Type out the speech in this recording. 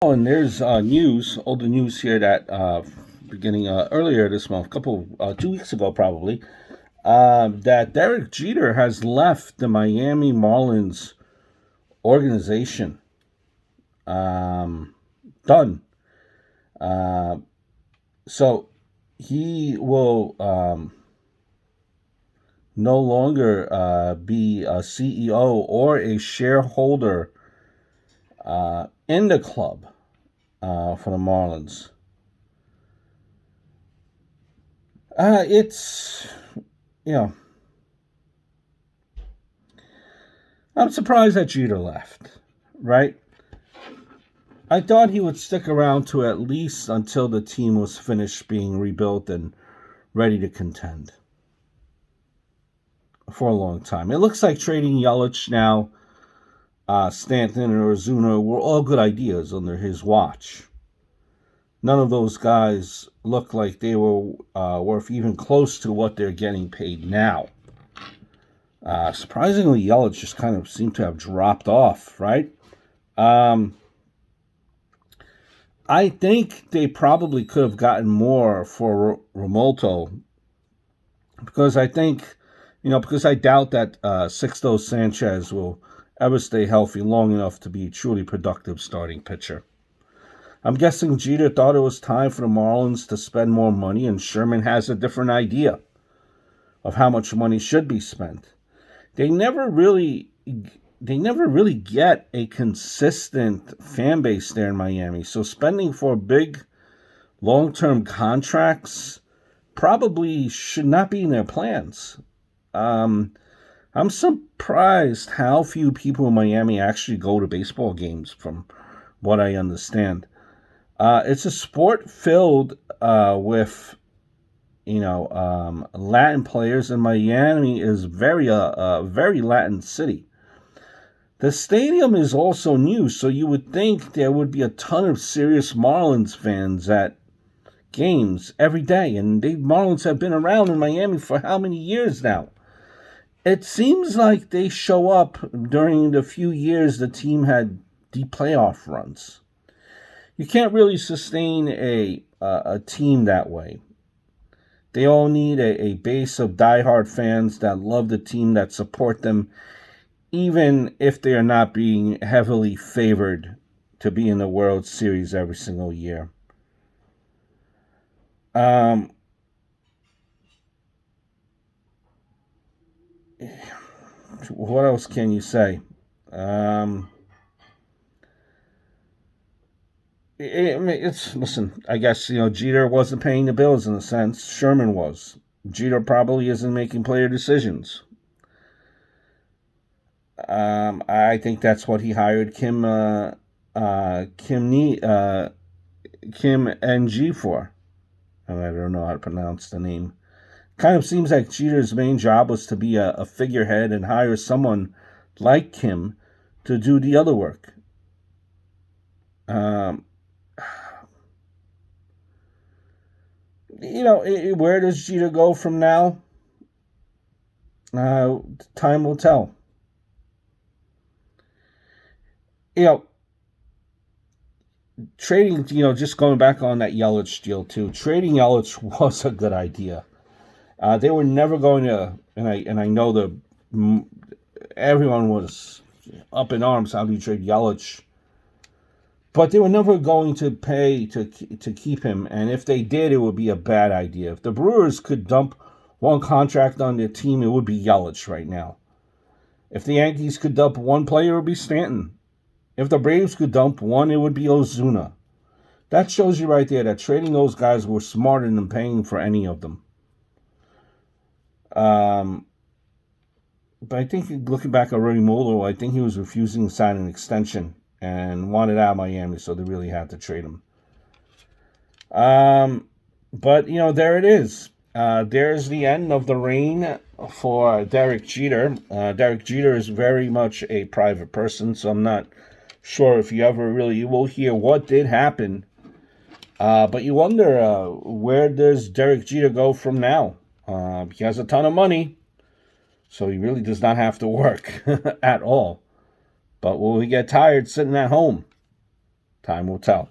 Oh, and there's older news here that beginning earlier this month, 2 weeks ago probably, that Derek Jeter has left the Miami Marlins organization. Um, Done. Uh, so he will no longer be a CEO or a shareholder in the club for the Marlins. It's you know I'm surprised that Jeter left. Right? I thought he would stick around to at least until the team was finished being rebuilt and ready to contend for a long time. It looks like trading Yelich now, Stanton, and Ozuna were all good ideas under his watch. None of those guys look like they were worth even close to what they're getting paid now. Surprisingly, Yelich just kind of seemed to have dropped off, right? Um, I think they probably could have gotten more for Romolto because because I doubt that Sixto Sanchez will ever stay healthy long enough to be a truly productive starting pitcher. I'm guessing Jeter thought it was time for the Marlins to spend more money, and Sherman has a different idea of how much money should be spent. They never really they never really get a consistent fan base there in Miami. So spending for big long-term contracts probably should not be in their plans. Um, I'm surprised how few people in Miami actually go to baseball games, from what I understand. It's a sport filled with Latin players, and Miami is very Latin city. The stadium is also new, so you would think there would be a ton of serious Marlins fans at games every day, and the Marlins have been around in Miami for how many years now? It seems like they show up during the few years the team had deep playoff runs. You can't really sustain a team that way. They all need a base of diehard fans that love the team, that support them, even if they are not being heavily favored to be in the World Series every single year. Um, what else can you say? Um, it's listen. I guess Jeter wasn't paying the bills in a sense. Sherman was. Jeter probably isn't making player decisions. I think that's what he hired Kim NG for. I don't know how to pronounce the name. Kind of seems like Jeter's main job was to be a figurehead and hire someone like Kim to do the other work. Um, where does Jeter go from now? Time will tell. You know, trading. Just going back on that Yelich deal too. Trading Yelich was a good idea. They were never going to, and I know everyone was up in arms. How do you trade Yelich? But they were never going to pay to keep him, and if they did, it would be a bad idea. If the Brewers could dump one contract on their team, it would be Yelich right now. If the Yankees could dump one player, it would be Stanton. If the Braves could dump one, it would be Ozuna. That shows you right there that trading those guys were smarter than paying for any of them. Um, but I think looking back at Rory Muller, I think he was refusing to sign an extension and wanted out of Miami, so they really had to trade him. But there it is. There's the end of the reign for Derek Jeter. Derek Jeter is very much a private person, so I'm not sure if you will hear what did happen. But you wonder, where does Derek Jeter go from now? He has a ton of money, so he really does not have to work at all. But will he get tired sitting at home? Time will tell.